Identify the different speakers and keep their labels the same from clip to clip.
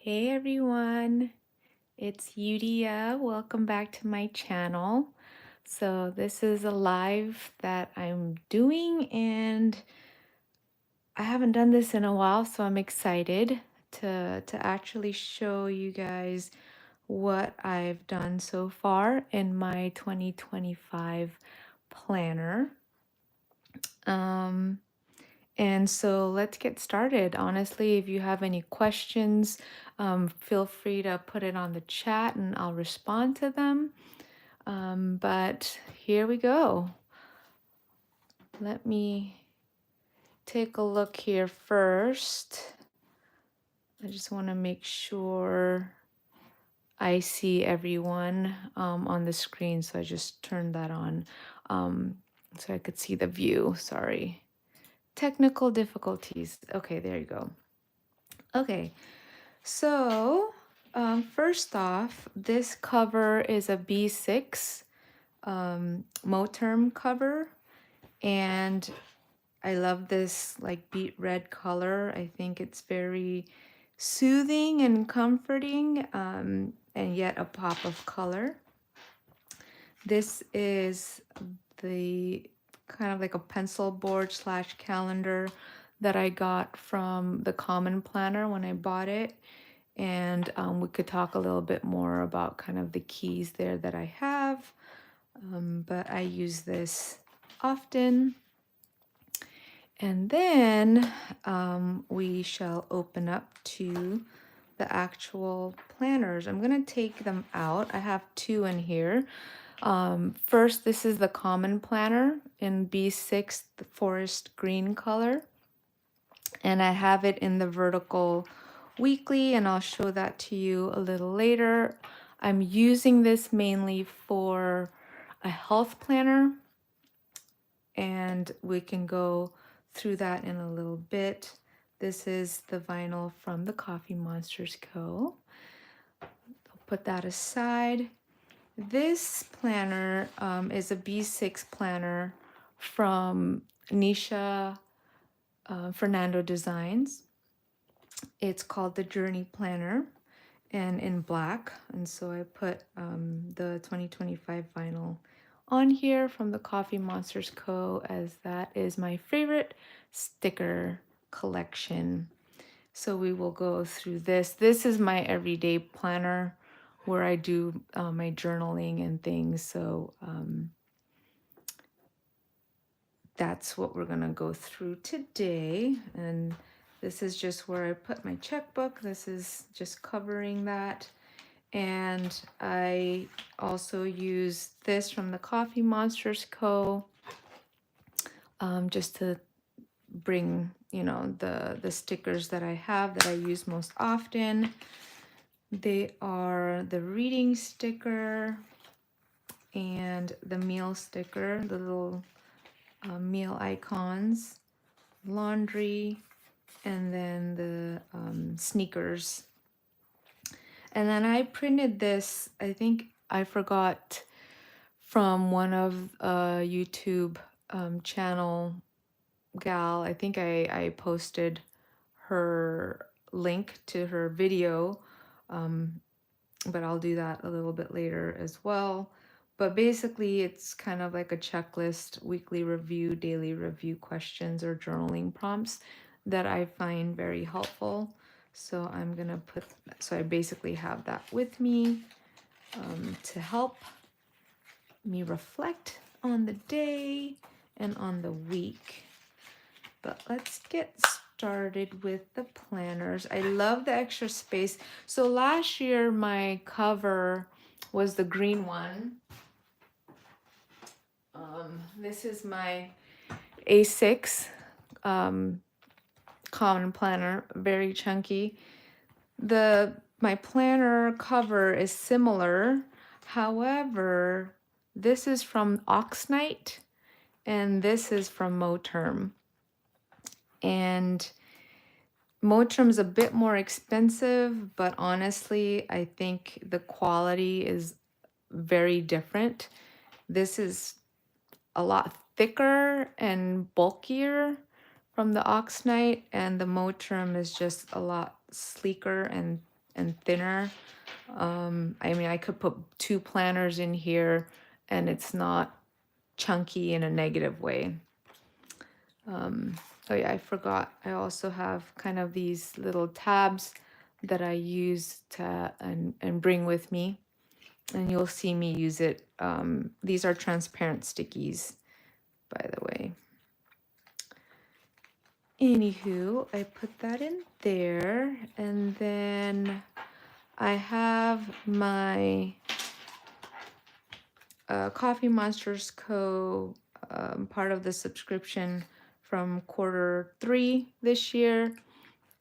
Speaker 1: Hey everyone, it's Yudia. Welcome back to my channel. So this is a live that I'm doing and I haven't done this in a while, so I'm excited to actually show you guys what I've done so far in my 2025 planner. Um And so let's get started. Honestly, if you have any questions, feel free to put it on the chat and I'll respond to them. But here we go. Let me take a look here first. I just want to make sure I see everyone on the screen. So I just turned that on so I could see the view. Sorry. Technical difficulties. Okay, there you go. Okay. So, first off, this cover is a B6 Moterm cover, and I love this like beet red color. I think it's very soothing and comforting, and yet a pop of color. This is the kind of like a pencil board slash calendar that I got from the Common Planner when I bought it. And we could talk a little bit more about kind of the keys there that I have. But I use this often. And then we shall open up to the actual planners. I'm going to take them out. I have two in here. First, this is the Common Planner in B6, the forest green color. And I have it in the vertical weekly, and I'll show that to you a little later. I'm using this mainly for a health planner, and we can go through that in a little bit. This is the vinyl from the Coffee Monsters Co. I'll put that aside. This planner is a B6 planner from Nisha Fernando Designs. It's called the Journey Planner and in black. And so I put the 2025 vinyl on here from the Coffee Monsters Co. as that is my favorite sticker collection. So we will go through this. This is my everyday planner where I do my journaling and things. So that's what we're gonna go through today. And this is just where I put my checkbook. This is just covering that. And I also use this from the Coffee Monsters Co. Just to bring, you know, the stickers that I have that I use most often. They are the reading sticker and the meal sticker, the little meal icons, laundry, and then the sneakers. And then I printed this, I think I forgot from one of YouTube channel gal. I think I posted her link to her video, but I'll do that a little bit later as well. But basically, it's kind of like a checklist, weekly review, daily review questions or journaling prompts that I find very helpful. So I'm gonna put, so I basically have that with me to help me reflect on the day and on the week. But let's get started with the planners. I love the extra space. So last year my cover was the green one. This is my A6 common planner, very chunky. My planner cover is similar. However, this is from Oxnite and this is from Moterm. And Moterm's a bit more expensive, but honestly, I think the quality is very different. This is a lot thicker and bulkier from the Oxnite, and the Moterm is just a lot sleeker and and thinner. I mean, I could put 2 planners in here and it's not chunky in a negative way. Oh yeah, I forgot. I also have kind of these little tabs that I use to and bring with me, and you'll see me use it. These are transparent stickies, by the way. Anywho, I put that in there, and then I have my Coffee Monsters Co. Part of the subscription from Q3 this year,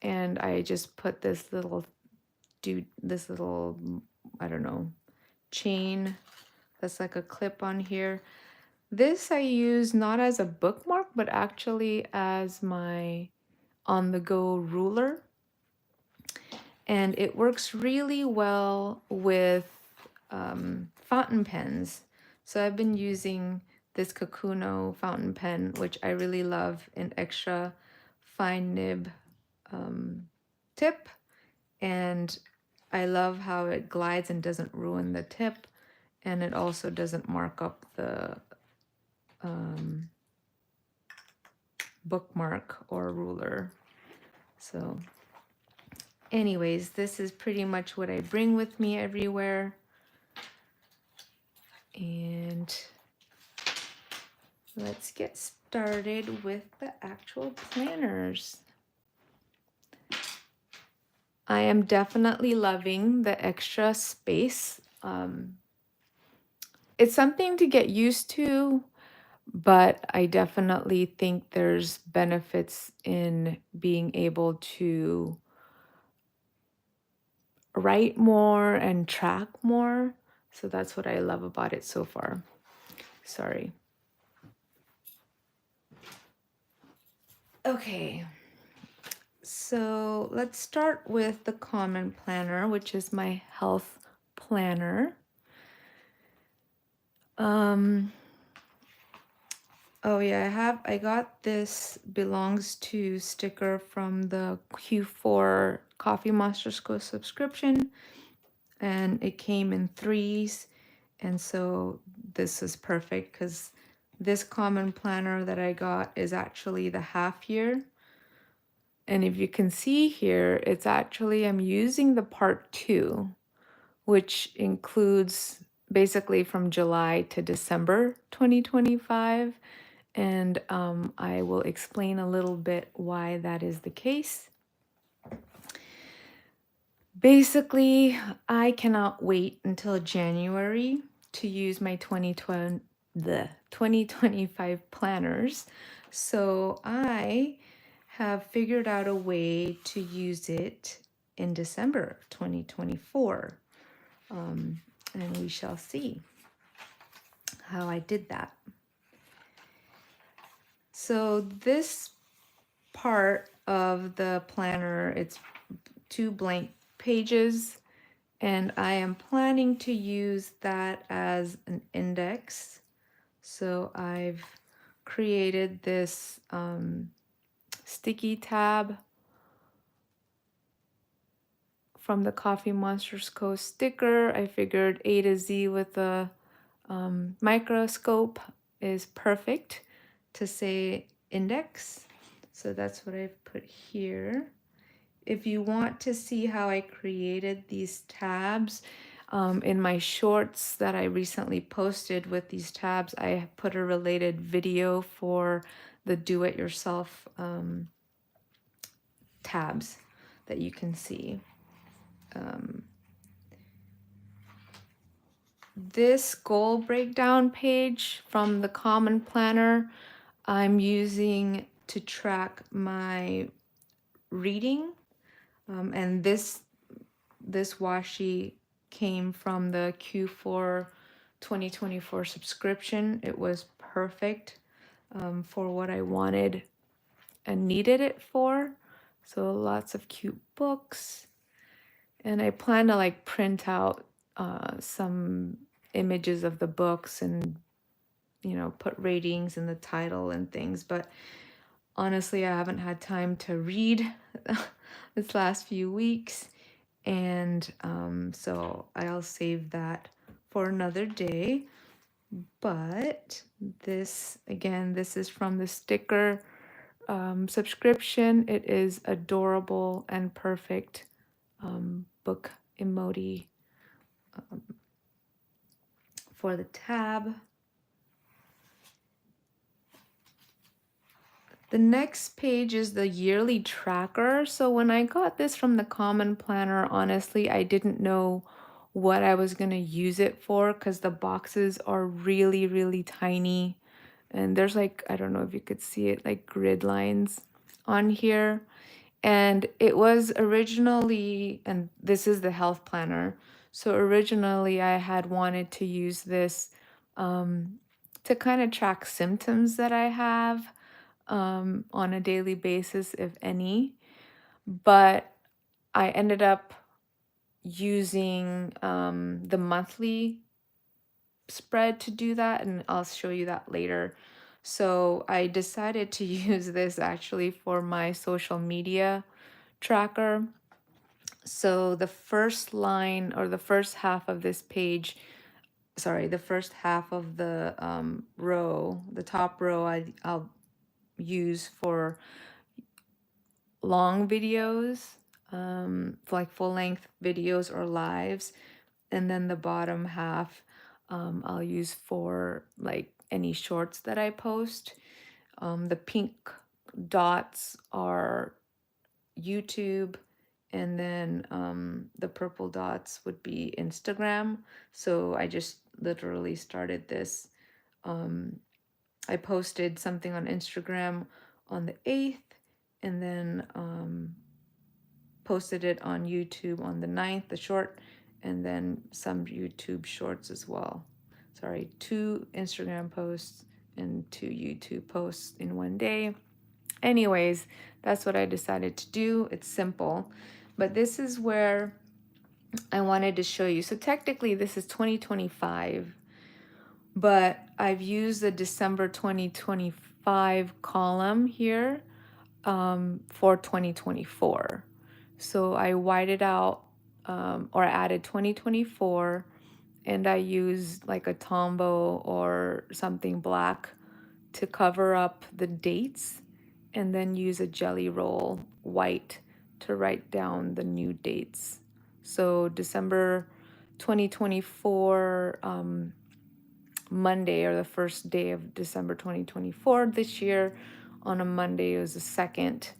Speaker 1: and I just put this little I don't know, chain that's like a clip on here. This I use not as a bookmark, but actually as my on-the-go ruler. And it works really well with fountain pens. So I've been using this Kakuno fountain pen, which I really love, an extra fine nib tip. And I love how it glides and doesn't ruin the tip. And it also doesn't mark up the bookmark or ruler. So anyways, this is pretty much what I bring with me everywhere. And let's get started with the actual planners. I am definitely loving the extra space. It's something to get used to, but I definitely think there's benefits in being able to write more and track more. So that's what I love about it so far. Sorry. Okay. So let's start with the common planner, which is my health planner. Oh yeah, I got this belongs to sticker from the Q4 Coffee Monsters Co subscription, and it came in 3s, and so this is perfect because this common planner that I got is actually the half year. And if you can see here, it's actually, I'm using the part 2, which includes basically from July to December 2025. And I will explain a little bit why that is the case. Basically, I cannot wait until January to use my 2025 planners. So I have figured out a way to use it in December 2024. And we shall see how I did that. So this part of the planner, it's 2 blank pages, and I am planning to use that as an index. So I've created this sticky tab from the Coffee Monsters Co. sticker. I figured A to Z with the microscope is perfect to say index. So that's what I've put here. If you want to see how I created these tabs, in my shorts that I recently posted with these tabs, I put a related video for the do-it-yourself tabs that you can see. This goal breakdown page from the Common Planner, I'm using to track my reading. And this washi came from the Q4 2024 subscription. It was perfect for what I wanted and needed it for. So lots of cute books. And I plan to like print out some images of the books and, you know, put ratings in the title and things. But honestly, I haven't had time to read this last few weeks. And so I'll save that for another day. But this, again, this is from the sticker subscription. It is adorable and perfect book emoji for the tab. The next page is the yearly tracker. So when I got this from the Common Planner, honestly, I didn't know what I was going to use it for because the boxes are really, really tiny. And there's like, I don't know if you could see it, like grid lines on here. And it was originally, and this is the health planner. So originally I had wanted to use this to kind of track symptoms that I have on a daily basis, if any. But I ended up using the monthly spread to do that, and I'll show you that later. So I decided to use this actually for my social media tracker. So the first line or the first half of this page, sorry, the first half of the row, the top row, I'll use for long videos, for like full length videos or lives. And then the bottom half I'll use for like any shorts that I post. The pink dots are YouTube, and then the purple dots would be Instagram. So I just literally started this. I posted something on Instagram on the 8th, and then posted it on YouTube on the 9th, the short, and then some YouTube shorts as well. Sorry, 2 Instagram posts and 2 YouTube posts in one day. Anyways, that's what I decided to do. It's simple, but this is where I wanted to show you. So technically this is 2025, but I've used the December 2025 column here for 2024. So I whited out or added 2024, and I used like a Tombow or something black to cover up the dates, and then use a jelly roll white to write down the new dates. So December 2024, Monday, or the first day of December 2024 this year, on a Monday, it was the 2nd.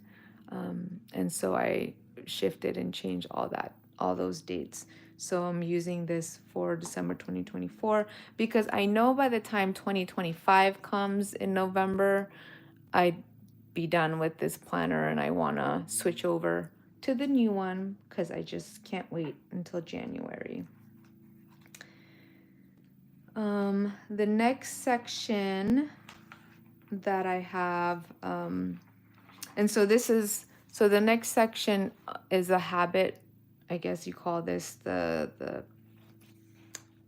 Speaker 1: And so I shifted and changed all those dates. So I'm using this for December 2024 because I know by the time 2025 comes in November, I'd be done with this planner and I want to switch over to the new one because I just can't wait until January. The next section that I have, and so this is, so the next section is a habit. I guess you call this the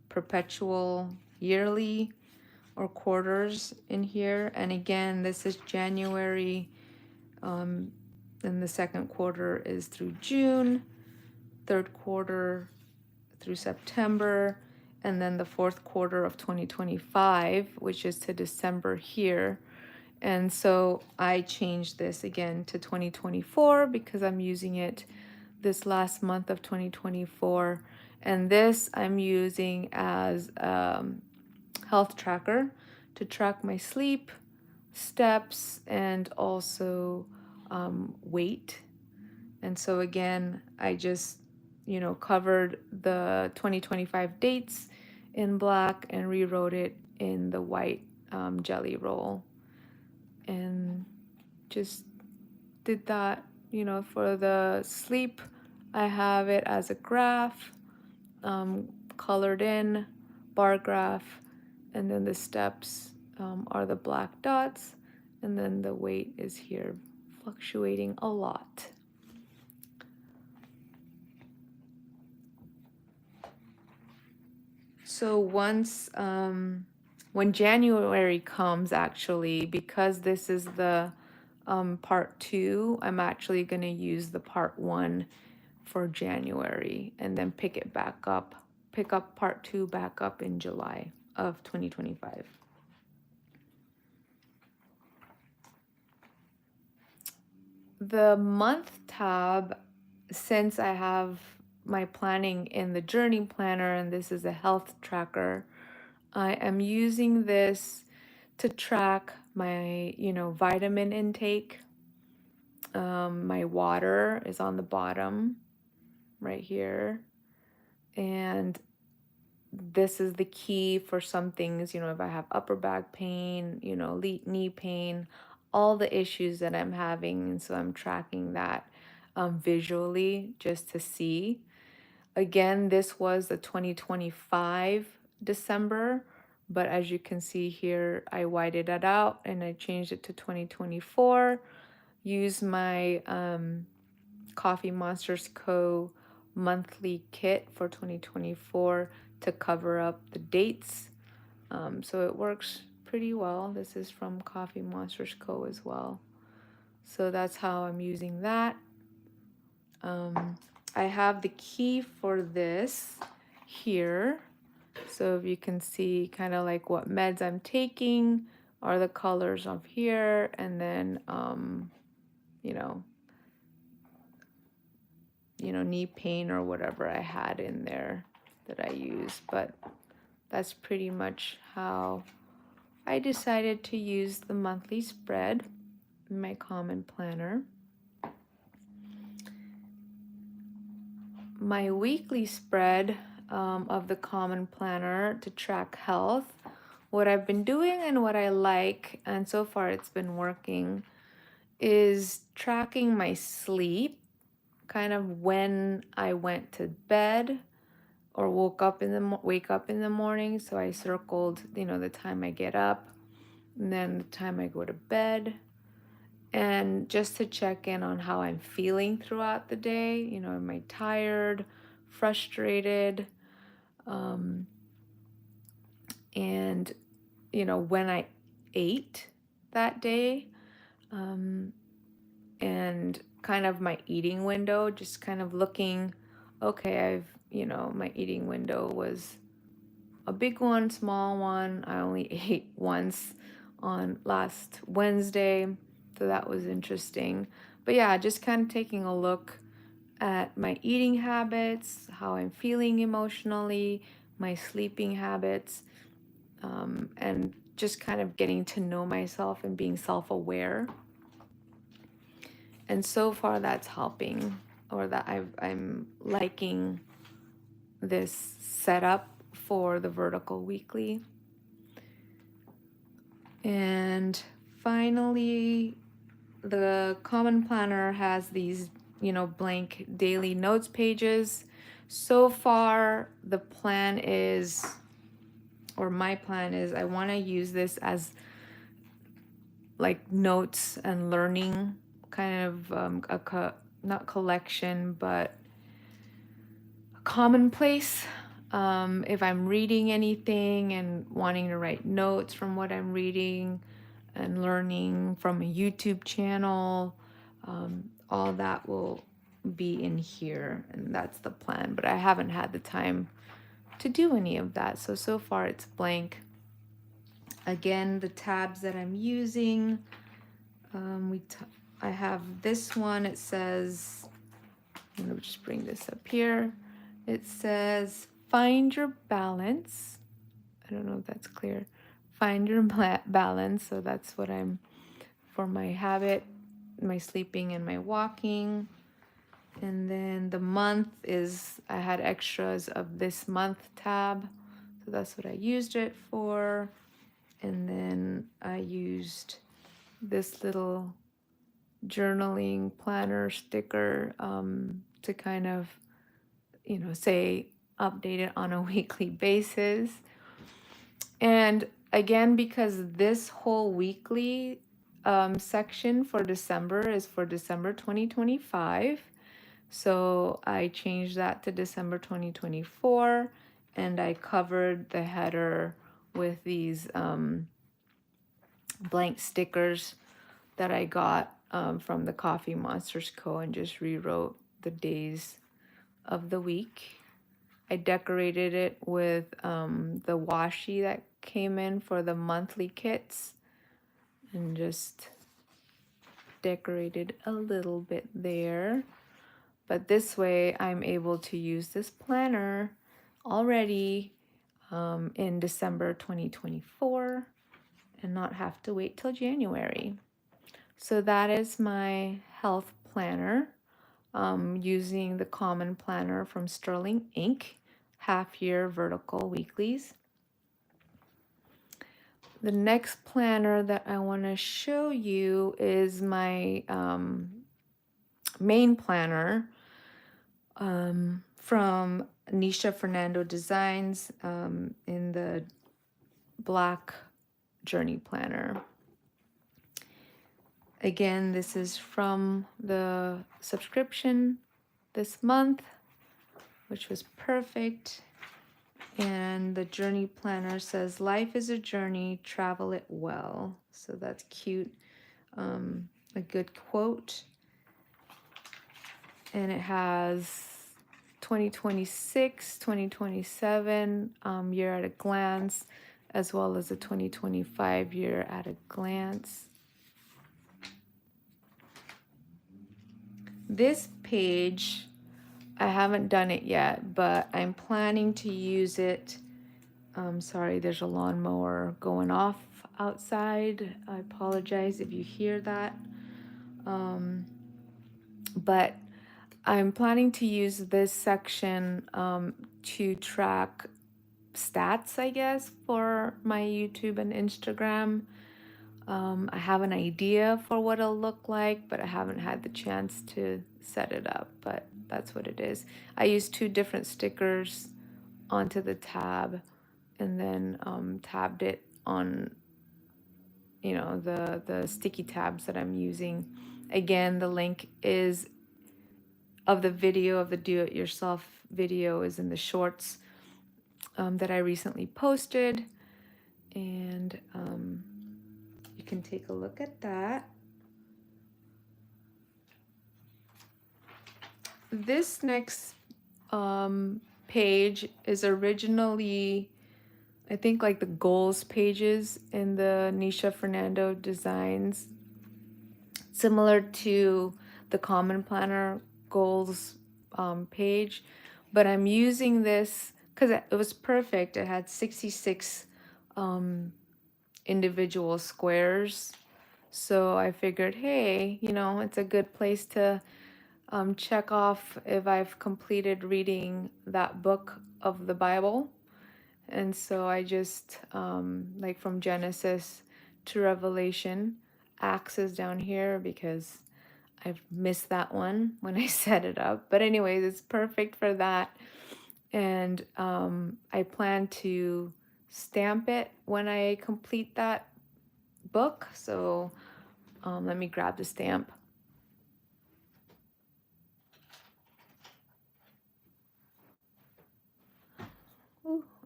Speaker 1: perpetual yearly or quarters in here. And again, this is January, and the second quarter is through June, third quarter through September, and then the fourth quarter of 2025, which is to December here. And so I changed this again to 2024 because I'm using it this last month of 2024. And this I'm using as health tracker to track my sleep, steps, and also weight. And so again, I just, covered the 2025 dates in black and rewrote it in the white jelly roll. And just did that, for the sleep, I have it as a graph, colored in, bar graph, and then the steps are the black dots, and then the weight is here, fluctuating a lot. So once, when January comes, actually, because this is the part 2, I'm actually going to use the part 1 for January, and then pick up part 2 back up in July of 2025. The month tab, since I have my planning in the journey planner and this is a health tracker, I am using this to track my, vitamin intake. My water is on the bottom right here. And this is the key for some things, if I have upper back pain, knee pain, all the issues that I'm having. And so I'm tracking that visually just to see. Again, this was the 2025 December, but as you can see here, I whited it out and I changed it to 2024. Use my Coffee Monsters Co. monthly kit for 2024 to cover up the dates. So it works pretty well. This is from Coffee Monsters Co. as well. So that's how I'm using that. I have the key for this here. So if you can see kind of like what meds I'm taking are the colors of here, and then knee pain or whatever I had in there that I use. But that's pretty much how I decided to use the monthly spread in my common planner. My weekly spread of the common planner to track health, what I've been doing and what I like, and so far it's been working, is tracking my sleep, kind of when I went to bed or wake up in the morning. So I circled, the time I get up and then the time I go to bed, and just to check in on how I'm feeling throughout the day. Am I tired, frustrated, and when I ate that day, and kind of my eating window, just kind of looking, okay, my eating window was a big one, small one. I only ate once on last Wednesday, so that was interesting. But yeah, just kind of taking a look at my eating habits, how I'm feeling emotionally, my sleeping habits, and just kind of getting to know myself and being self-aware. And so far that's helping, or that I'm liking this setup for the vertical weekly. And finally, the common planner has these, blank daily notes pages. So far, the plan is, or my plan is, I want to use this as like notes and learning kind of not collection, but commonplace. If I'm reading anything and wanting to write notes from what I'm reading and learning from a YouTube channel, all that will be in here, and that's the plan. But I haven't had the time to do any of that. So far it's blank. Again, the tabs that I'm using, I have this one. It says, I'm going to just bring this up here. It says, find your balance. I don't know if that's clear. Find your balance. So that's what I'm, for my habit, my sleeping and my walking. And then the month is, I had extras of this month tab. So that's what I used it for. And then I used this little journaling planner sticker to kind of, say update it on a weekly basis. And again, because this whole weekly section for December is for December 2025, so I changed that to December 2024, and I covered the header with these blank stickers that I got from the Coffee Monsters Co. and just rewrote the days of the week. I decorated it with the washi that came in for the monthly kits, and just decorated a little bit there. But this way I'm able to use this planner already in December 2024 and not have to wait till January. So that is my health planner, using the common planner from Sterling Inc., half-year vertical weeklies. The next planner that I want to show you is my main planner from Nisha Fernando Designs, in the black journey planner. Again, this is from the subscription this month, which was perfect. And the journey planner says, "Life is a journey, travel it well." So that's cute. A good quote. And it has 2026, 2027 year at a glance, as well as a 2025 year at a glance. This page, I haven't done it yet, but I'm planning to use it. Sorry, there's a lawnmower going off outside. I apologize if you hear that. But I'm planning to use this section to track stats, I guess, for my YouTube and Instagram. I have an idea for what it'll look like, but I haven't had the chance to set it up, but that's what it is. I used 2 different stickers onto the tab, and then tabbed it on, the sticky tabs that I'm using. Again, the link is of the video of the do-it-yourself video is in the shorts that I recently posted, and you can take a look at that. This next page is originally, I think, like the goals pages in the Nisha Fernando Designs, similar to the Common Planner goals page, but I'm using this because it was perfect. It had 66 individual squares, so I figured, hey, it's a good place to check off if I've completed reading that book of the Bible. And so I just, like from Genesis to Revelation, Acts is down here because I've missed that one when I set it up. But anyways, it's perfect for that. And I plan to stamp it when I complete that book. So let me grab the stamp.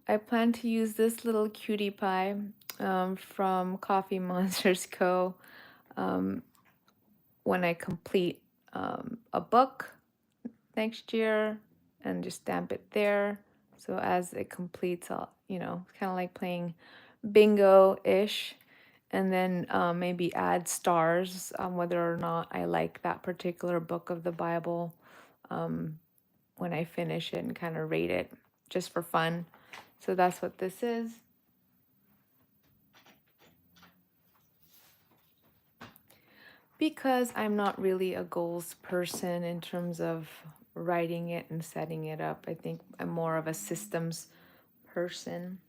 Speaker 1: I plan to use this little cutie pie from Coffee Monsters Co. When I complete a book next year, and just stamp it there. So as it completes, I'll, kind of like playing bingo-ish, and then maybe add stars on whether or not I like that particular book of the Bible when I finish it, and kind of rate it just for fun. So that's what this is. Because I'm not really a goals person in terms of writing it and setting it up. I think I'm more of a systems person.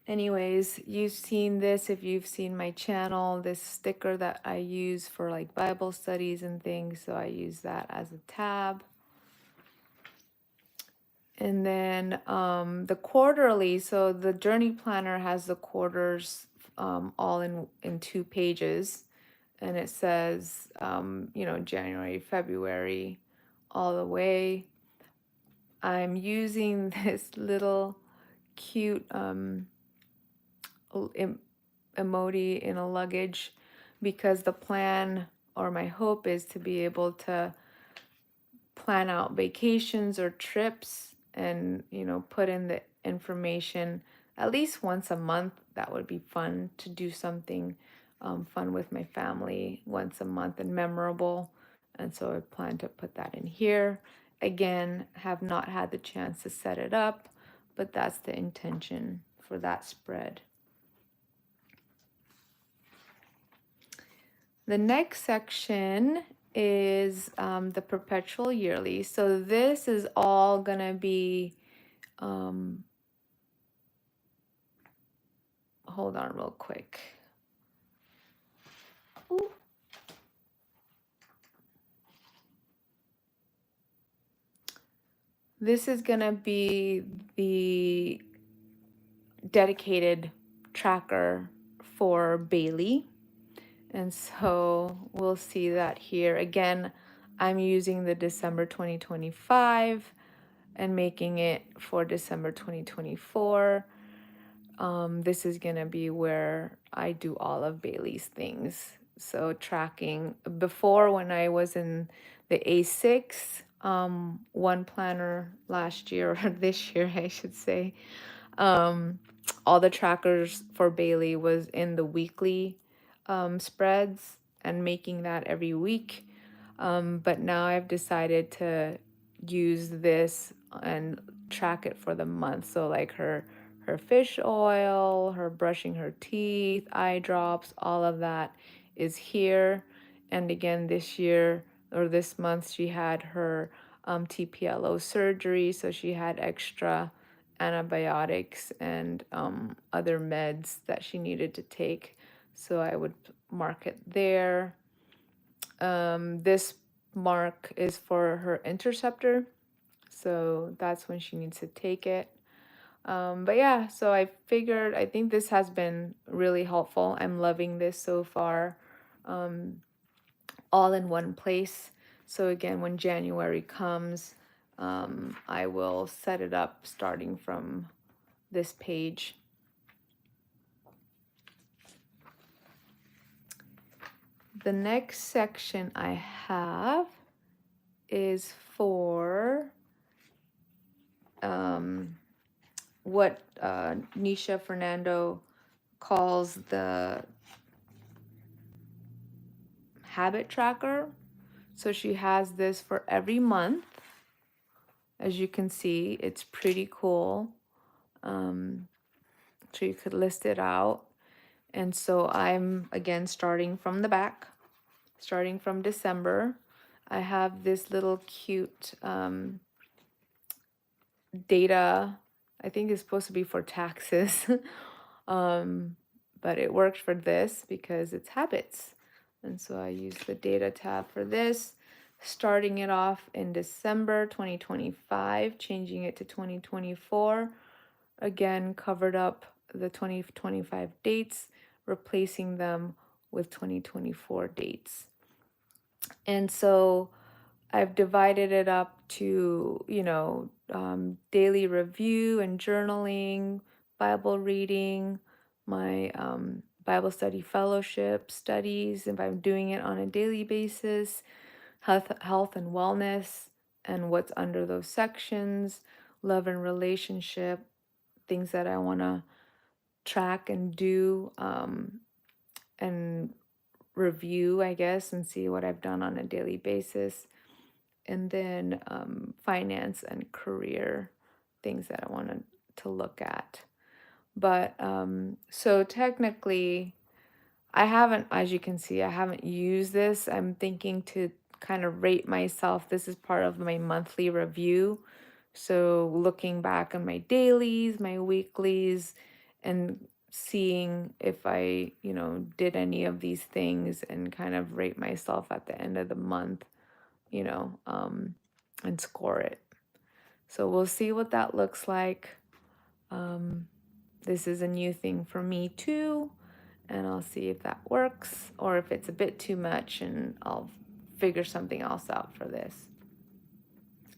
Speaker 1: Anyways, you've seen this if you've seen my channel, this sticker that I use for like Bible studies and things. So I use that as a tab. And then the quarterly, so the journey planner has the quarters all in 2 pages. And it says, January, February, all the way. I'm using this little cute emoji in a luggage because the plan, or my hope, is to be able to plan out vacations or trips and, put in the information at least once a month. That would be fun to do something fun with my family once a month and memorable. And so I plan to put that in here. Again, have not had the chance to set it up, but that's the intention for that spread. The next section is the perpetual yearly. So this is all gonna be, hold on real quick. Ooh. This is gonna be the dedicated tracker for Bailey. And so we'll see that here. Again, I'm using the December 2025 and making it for December 2024. This is gonna be where I do all of Bailey's things. So tracking before, when I was in the A6 one planner last year, or this year I should say, all the trackers for Bailey was in the weekly spreads and making that every week. But now I've decided to use this and track it for the month. So like her fish oil, her brushing her teeth, eye drops, all of that is here. And again, this year or this month, she had her TPLO surgery, so she had extra antibiotics and other meds that she needed to take. So I would mark it there. This mark is for her interceptor, so that's when she needs to take it. But yeah, so I think this has been really helpful. I'm loving this so far, all in one place. So again, when January comes, I will set it up starting from this page. The next section I have is for what Nisha Fernando calls the habit tracker. So she has this for every month. As you can see, it's pretty cool. So you could list it out. And so I'm, again, starting from the back, starting from December. I have this little cute data. I think it's supposed to be for taxes. But it worked for this because it's habits. And so I use the data tab for this, starting it off in December 2025, changing it to 2024. Again, covered up the 2025 dates, replacing them with 2024 dates. And so I've divided it up to, daily review and journaling, Bible reading, my Bible study fellowship studies, if I'm doing it on a daily basis, health and wellness, and what's under those sections, love and relationship, things that I want to track and do and review, I guess, and see what I've done on a daily basis. And then finance and career, things that I wanted to look at. But so technically, I haven't, as you can see, I haven't used this. I'm thinking to kind of rate myself. This is part of my monthly review. So looking back on my dailies, my weeklies, and seeing if I, did any of these things and kind of rate myself at the end of the month, and score it. So we'll see what that looks like. This is a new thing for me too, and I'll see if that works or if it's a bit too much, and I'll figure something else out for this.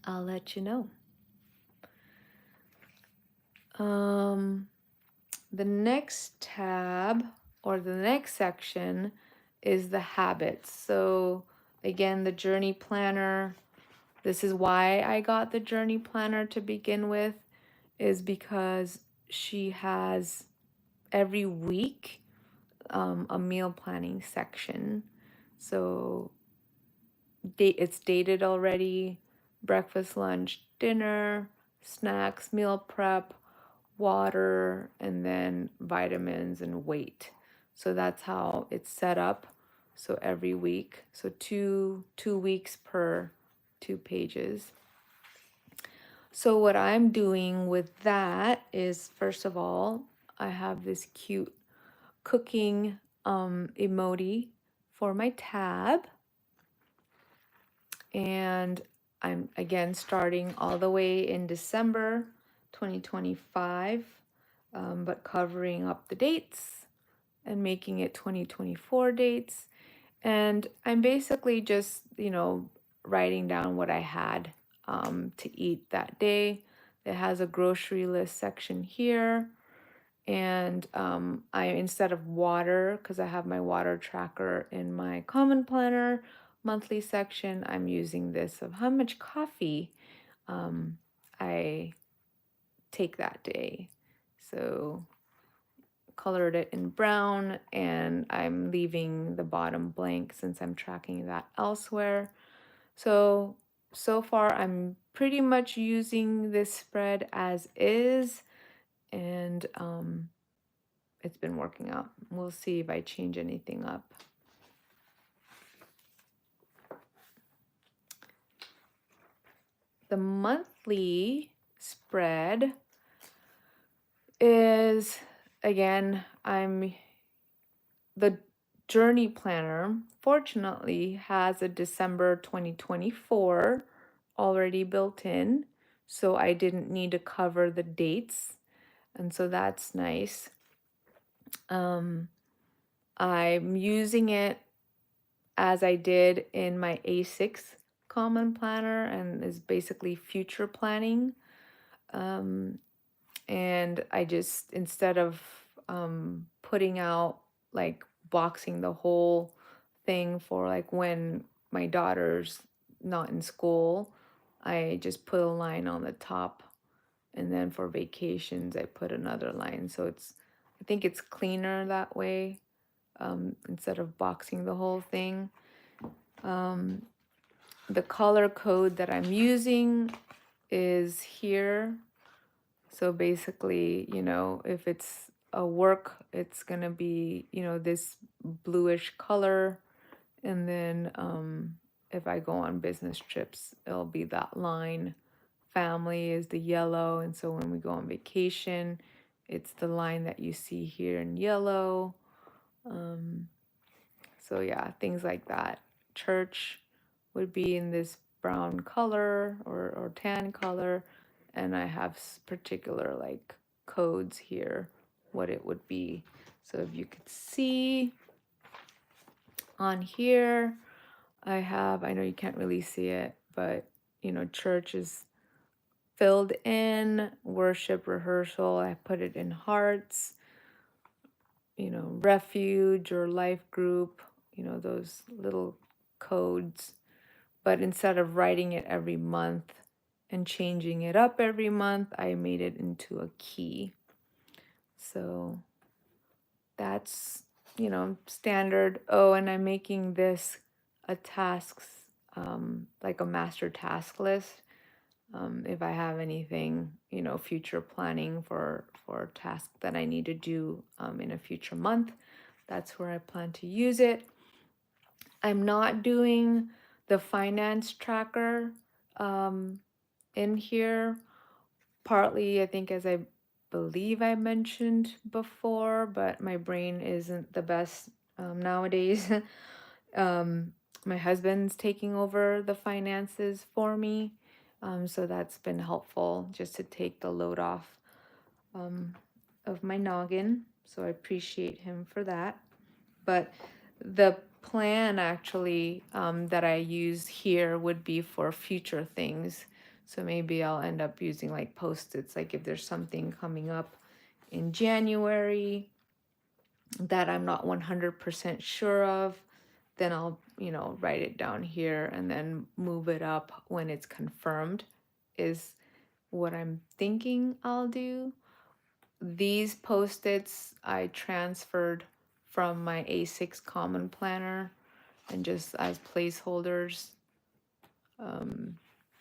Speaker 1: I'll let you know. The next tab or the next section is the habits. So again, the journey planner, This is why I got the journey planner to begin with, is because she has every week a meal planning section. So it's dated already: breakfast, lunch, dinner, snacks, meal prep, water, and then vitamins and weight. So that's how it's set up. So every week, so two weeks per 2 pages. So what I'm doing with that is, first of all, I have this cute cooking emoji for my tab. And I'm again starting all the way in December 2025, but covering up the dates and making it 2024 dates. And I'm basically just, writing down what I had to eat that day. It has a grocery list section here. And I, instead of water, because I have my water tracker in my common planner monthly section, I'm using this of how much coffee I take that day. So colored it in brown, and I'm leaving the bottom blank since I'm tracking that elsewhere. So far I'm pretty much using this spread as is, and it's been working out. We'll see if I change anything up. The monthly spread is, again, the journey planner fortunately has a December 2024 already built in, so I didn't need to cover the dates, and so that's nice. I'm using it as I did in my A6 common planner, and is basically future planning. And I just, instead of putting out, like, boxing the whole thing for like when my daughter's not in school, I just put a line on the top, and then for vacations I put another line. So I think it's cleaner that way, instead of boxing the whole thing. The color code that I'm using is here. So basically, if it's a work, it's going to be, this bluish color. And then if I go on business trips, it'll be that line. Family is the yellow. And so when we go on vacation, it's the line that you see here in yellow. So yeah, things like that. Church would be in this brown color or tan color, and I have particular like codes here what it would be. So if you could see on here, I know you can't really see it, but church is filled in, worship, rehearsal, I put it in hearts, refuge or life group, those little codes. But instead of writing it every month and changing it up every month, I made it into a key. So that's, standard. Oh, and I'm making this a tasks, like a master task list. If I have anything, future planning for a task that I need to do in a future month, that's where I plan to use it. I'm not doing the finance tracker in here, partly I think, as I believe I mentioned before, but my brain isn't the best nowadays. My husband's taking over the finances for me, so that's been helpful just to take the load off of my noggin. So I appreciate him for that. But the plan actually that I use here would be for future things. So maybe I'll end up using like Post-its, like if there's something coming up in January that I'm not 100% sure of, then I'll, write it down here and then move it up when it's confirmed, is what I'm thinking I'll do. These post-its I transferred from my A6 Common Planner and just as placeholders,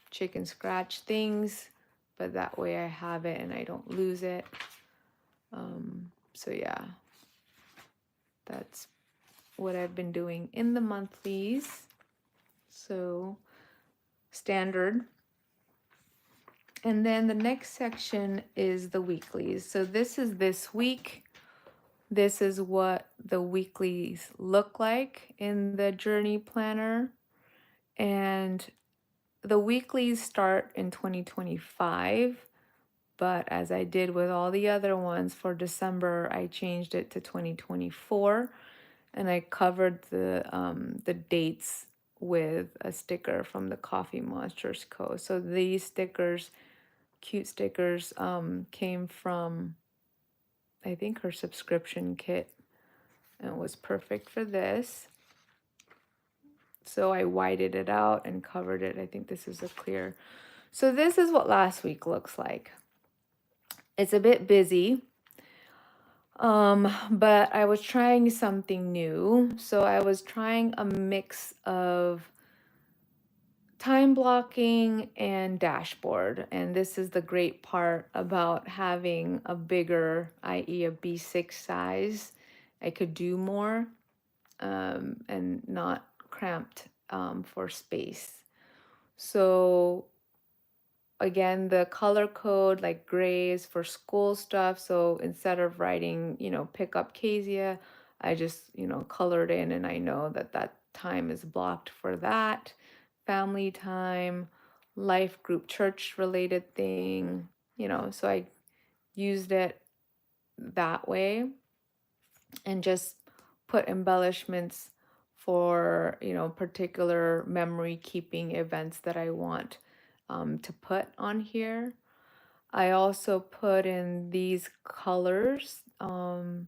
Speaker 1: chicken scratch things, but that way I have it and I don't lose it. So yeah, that's what I've been doing in the monthlies. So standard. And then the next section is the weeklies. So this is this week. This is what the weeklies look like in the journey planner. And the weeklies start in 2025, but as I did with all the other ones for December, I changed it to 2024, and I covered the dates with a sticker from the Coffee Monsters Co. So these stickers, cute stickers, came from, I think, her subscription kit, and it was perfect for this. So I whited it out and covered it. I think this is a clear. So this is what last week looks like. It's a bit busy, but I was trying something new. So I was trying a mix of time blocking and dashboard. And this is the great part about having a bigger, i.e. a B6 size. I could do more and not cramped for space. So again, the color code, like gray, is for school stuff. So instead of writing, pick up Kezia, I just, colored in, and I know that that time is blocked for that. Family time, life group, church related thing, so I used it that way and just put embellishments for, particular memory keeping events that I want to put on here. I also put in these colors, and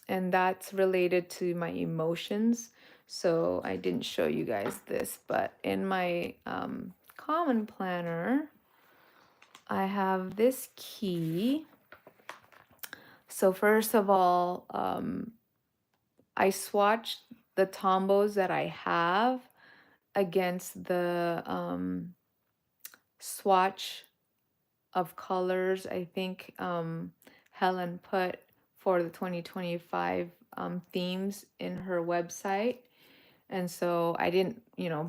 Speaker 1: that's related to my emotions. So I didn't show you guys this, but in my common planner, I have this key. So first of all, I swatched the Tombows that I have against the swatch of colors I think Helen put for the 2025 themes in her website. And so I didn't,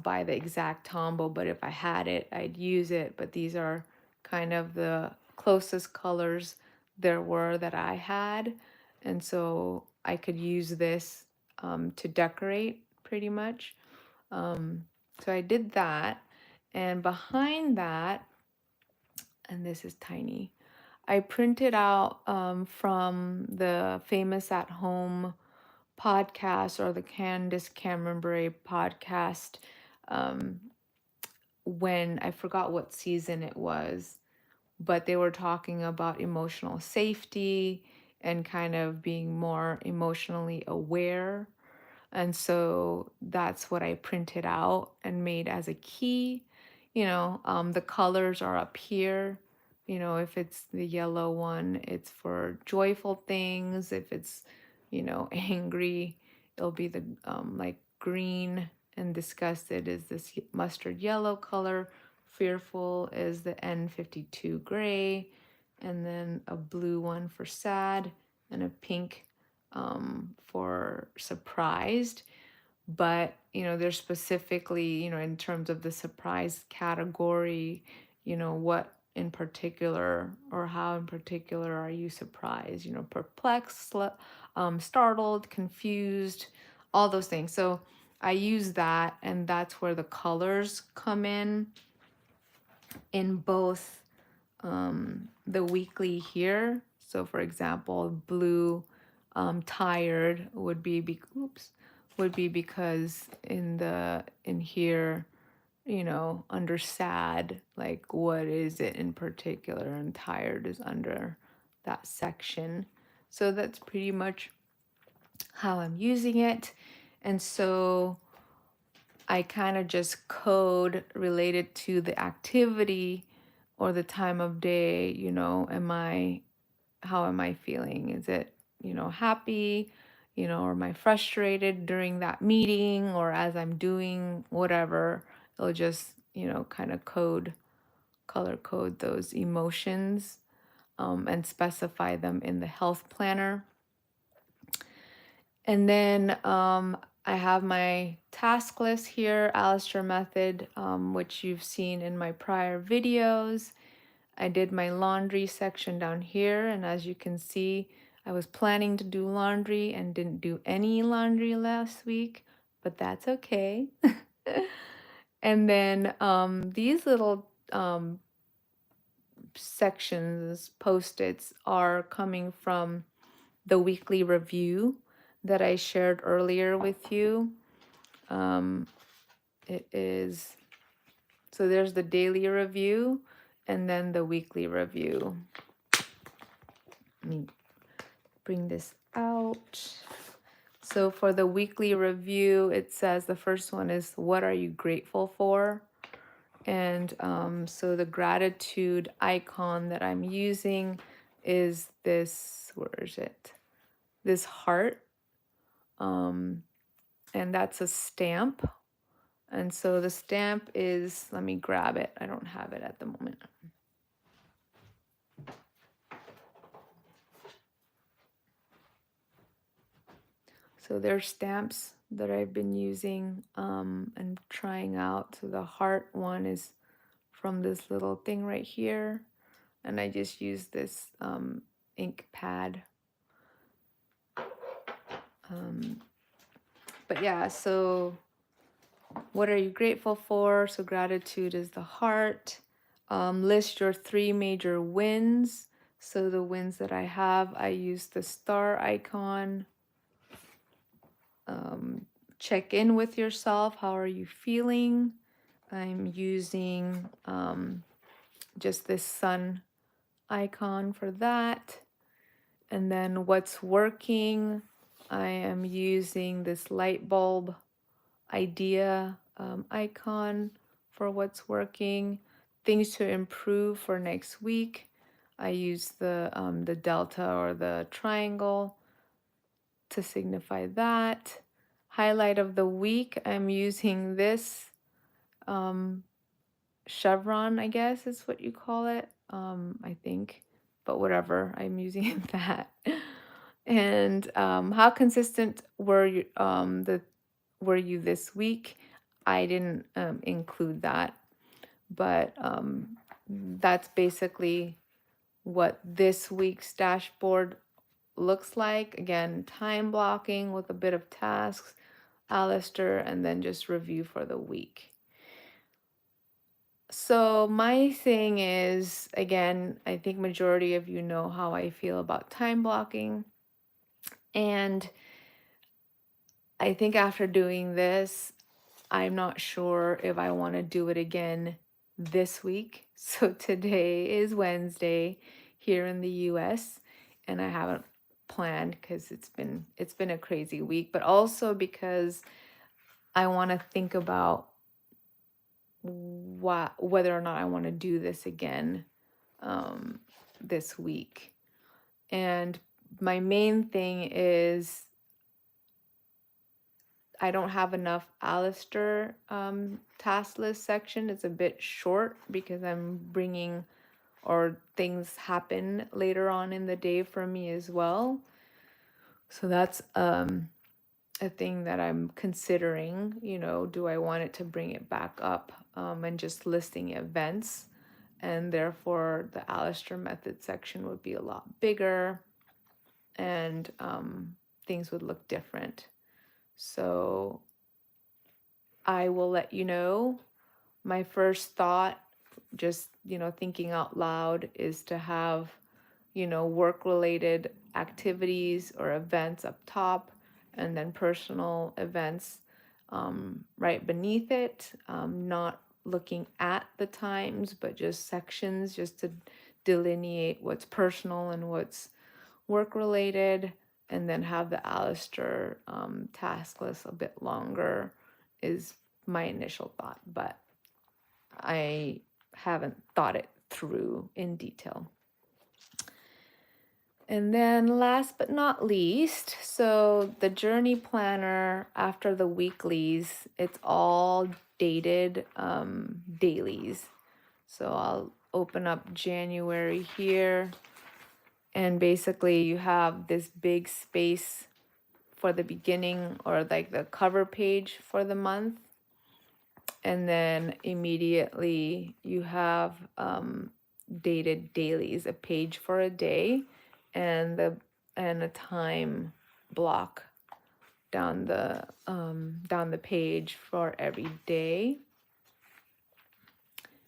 Speaker 1: buy the exact Tombow, but if I had it, I'd use it. But these are kind of the closest colors there were that I had. And so I could use this to decorate pretty much. So I did that. And behind that, and this is tiny, I printed out from the Famous at Home podcast or the Candace Cameron Bure podcast, when I forgot what season it was, but they were talking about emotional safety and kind of being more emotionally aware. And so that's what I printed out and made as a key. The colors are up here. If it's the yellow one, it's for joyful things. If it's, angry, it'll be the like green, and disgusted is this mustard yellow color. Fearful is the N52 gray, and then a blue one for sad, and a pink for surprised. But they're specifically, in terms of the surprise category, what in particular or how in particular are you surprised, perplexed, startled, confused, all those things. So I use that, and that's where the colors come in both the weekly here. So for example, blue tired would be would be because in here, under sad, like what is it in particular, and tired is under that section. So that's pretty much how I'm using it. And so I kind of just code related to the activity or the time of day, how am I feeling? Is it, happy, or am I frustrated during that meeting or as I'm doing whatever? It'll just, kind of color code those emotions, and specify them in the health planner. And then I have my task list here, Alistair method, which you've seen in my prior videos. I did my laundry section down here, and as you can see, I was planning to do laundry and didn't do any laundry last week, but that's okay. And then these little sections, post-its, are coming from the weekly review that I shared earlier with you. It is, so there's the daily review and then the weekly review. Let me bring this out. So for the weekly review, it says the first one is, what are you grateful for? And so the gratitude icon that I'm using is this, where is it? This heart. And that's a stamp. And so the stamp is, let me grab it. I don't have it at the moment. So there's stamps that I've been using and trying out. So the heart one is from this little thing right here. And I just use this ink pad. But yeah, so what are you grateful for? So gratitude is the heart. List your 3 major wins. So the wins that I have, I use the star icon. Check in with yourself. How are you feeling? I'm using just this sun icon for that. And then what's working, I am using this light bulb idea icon for what's working. Things to improve for next week, I use the delta or the triangle to signify that. Highlight of the week, I'm using this chevron, I guess is what you call it, I think, but whatever, I'm using that. And how consistent were you this week? I didn't include that, but that's basically what this week's dashboard looks like. Again, time blocking with a bit of tasks, Alistair, and then just review for the week. So my thing is, again, I think majority of you know how I feel about time blocking. And I think after doing this, I'm not sure if I want to do it again this week. So today is Wednesday here in the US, and I haven't planned because it's been a crazy week, but also because I want to think about whether or not I want to do this again this week. And my main thing is I don't have enough Alistair task list section. It's a bit short because I'm bringing, or things happen later on in the day for me as well. So that's a thing that I'm considering, do I want it to bring it back up and just listing events? And therefore the Alistair method section would be a lot bigger and things would look different. So I will let you know. My first thought, just, thinking out loud, is to have, work-related activities or events up top, and then personal events right beneath it, not looking at the times, but just sections, just to delineate what's personal and what's work-related. and then have the Alistair task list a bit longer is my initial thought, but I haven't thought it through in detail. And then last but not least, so the journey planner after the weeklies, it's all dated dailies. So I'll open up January here, and basically you have this big space for the beginning, or like the cover page for the month. And then immediately you have dated dailies, a page for a day, and a time block down the page for every day,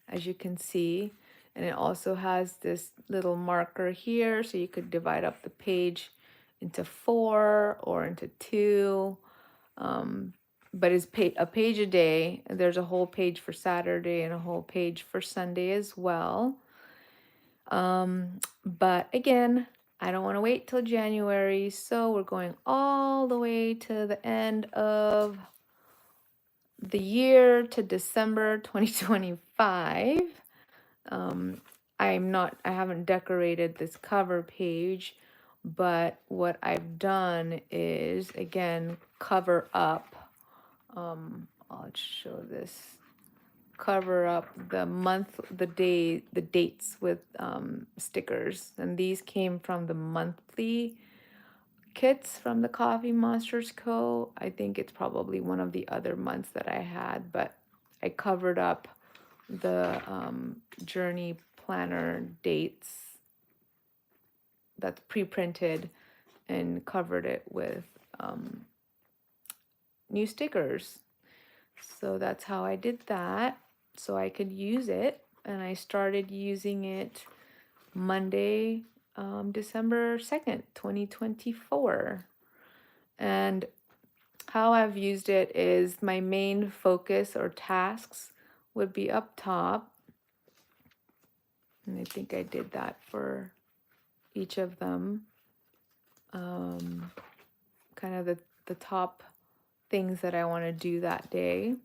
Speaker 1: as you can see. And it also has this little marker here, so you could divide up the page into 4 or into 2. But it's a page a day. There's a whole page for Saturday and a whole page for Sunday as well. But again, I don't want to wait till January, so we're going all the way to the end of the year, to December 2025. I haven't decorated this cover page, but what I've done is, again, cover up. I'll show this. Cover up the month, the day, the dates with stickers. And these came from the monthly kits from the Coffee Monsters Co. I think it's probably one of the other months that I had, but I covered up the journey planner dates that's pre-printed and covered it with new stickers. So that's how I did that, so I could use it. And I started using it Monday, December 2nd, 2024. And how I've used it is my main focus or tasks would be up top. And I think I did that for each of them. Kind of the top things that I want to do that day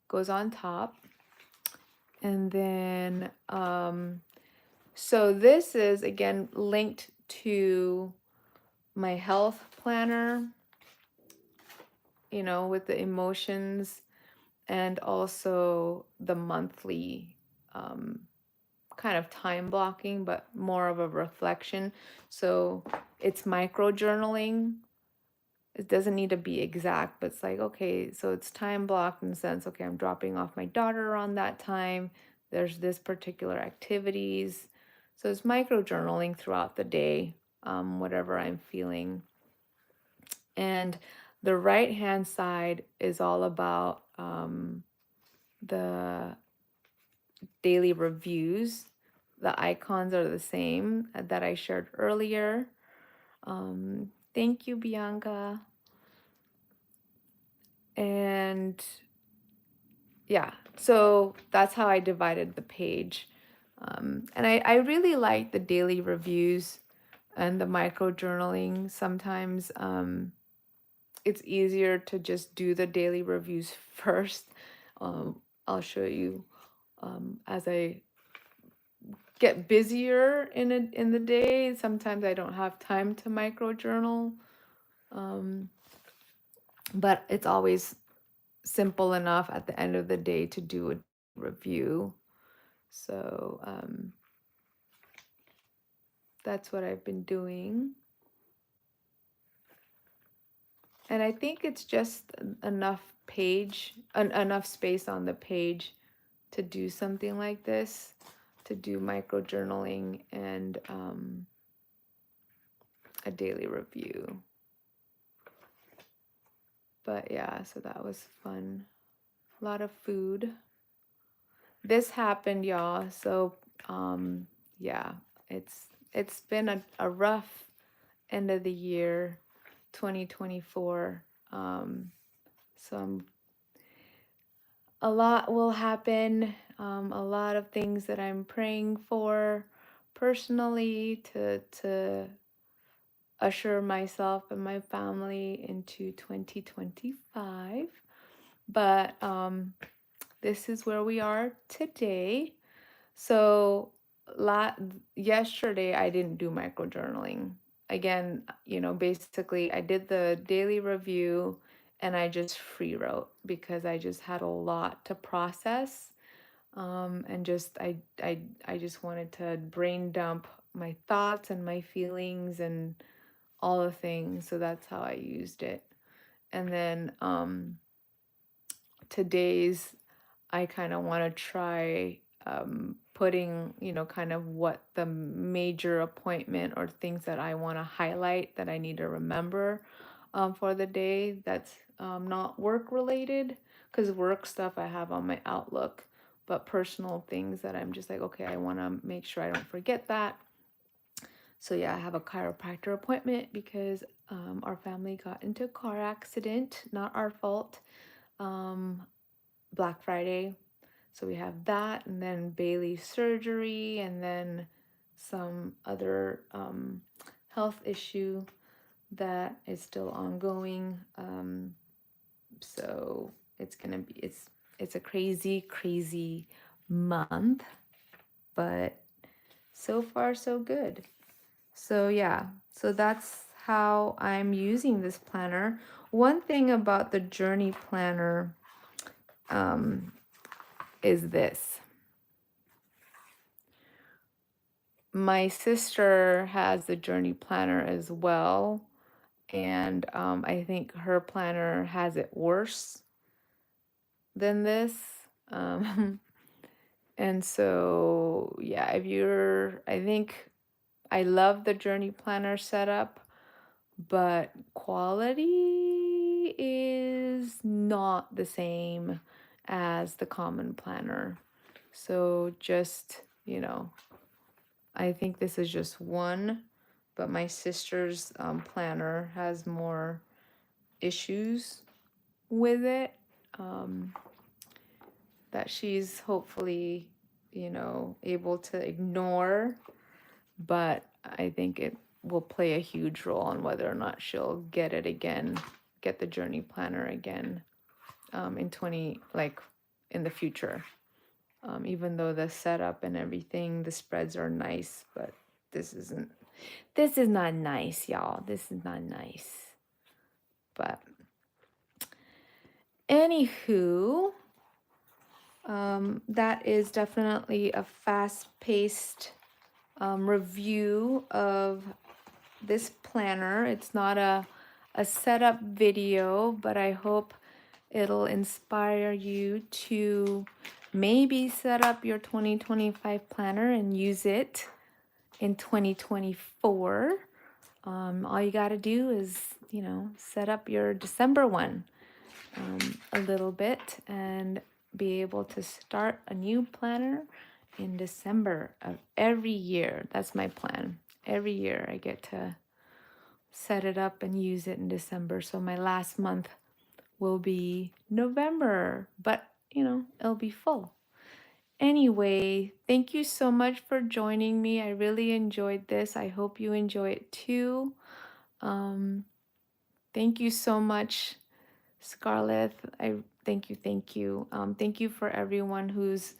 Speaker 1: goes on top. And then, so this is again linked to my health planner, with the emotions, and also the monthly kind of time blocking, but more of a reflection. So it's micro journaling. It doesn't need to be exact, but it's like, okay, so it's time blocked in the sense, okay, I'm dropping off my daughter around that time. There's this particular activities. So it's micro journaling throughout the day, whatever I'm feeling. And the right hand side is all about the daily reviews. The icons are the same that I shared earlier. Thank you, Bianca. And yeah, so that's how I divided the page. And I really like the daily reviews and the micro journaling. Sometimes it's easier to just do the daily reviews first. I'll show you as I get busier in the day. Sometimes I don't have time to micro journal, but it's always simple enough at the end of the day to do a review. So that's what I've been doing. And I think it's just enough space on the page to do something like this, to do micro journaling and a daily review. But yeah, so that was fun. A lot of food. This happened, y'all. So yeah, it's been a rough end of the year, 2024. So a lot will happen. A lot of things that I'm praying for personally to usher myself and my family into 2025. But this is where we are today. So la yesterday I didn't do microjournaling. Again, basically I did the daily review and I just free wrote because I just had a lot to process. And I just wanted to brain dump my thoughts and my feelings and all the things. So that's how I used it. And then today's I kind of want to try putting, kind of what the major appointment or things that I want to highlight that I need to remember for the day that's not work related, because work stuff I have on my Outlook, but personal things that I'm just like, okay, I want to make sure I don't forget that. So yeah, I have a chiropractor appointment because our family got into a car accident, not our fault, um, Black Friday. So we have that, and then Bailey's surgery, and then some other health issue that is still ongoing. So it's a crazy, crazy month, but so far so good. So yeah, so that's how I'm using this planner. One thing about the journey planner um, is this. My sister has the journey planner as well, and I think her planner has it worse than this. Um, and so, yeah, I think I love the journey planner setup, but quality is not the same as the common planner. So just, I think this is just one, but my sister's planner has more issues with it um, that she's hopefully, able to ignore. But I think it will play a huge role on whether or not she'll get it again, get the journey planner again in the future. Even though the setup and everything, the spreads are nice, but this isn't. This is not nice, y'all. This is not nice. But anywho, that is definitely a fast-paced review of this planner. It's not a setup video, but I hope it'll inspire you to maybe set up your 2025 planner and use it in 2024. All you got to do is, set up your December one a little bit and be able to start a new planner in December of every year. That's my plan. Every year I get to set it up and use it in December. So my last month will be November, but it'll be full. Anyway, thank you so much for joining me. I really enjoyed this. I hope you enjoy it too. Thank you so much, Scarlett. I thank you, thank you. Thank you for everyone who's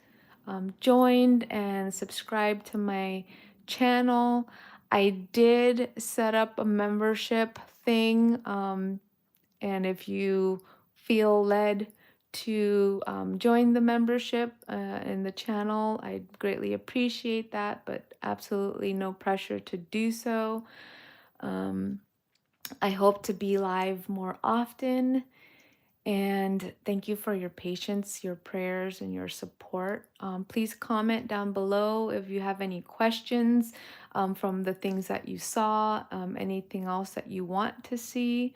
Speaker 1: joined and subscribed to my channel. I did set up a membership thing, and if you feel led to join the membership in the channel, I'd greatly appreciate that, but absolutely no pressure to do so. I hope to be live more often. And thank you for your patience, your prayers, and your support. Please comment down below if you have any questions from the things that you saw, anything else that you want to see.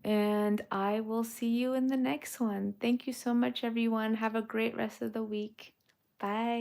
Speaker 1: And I will see you in the next one. Thank you so much, everyone. Have a great rest of the week. Bye.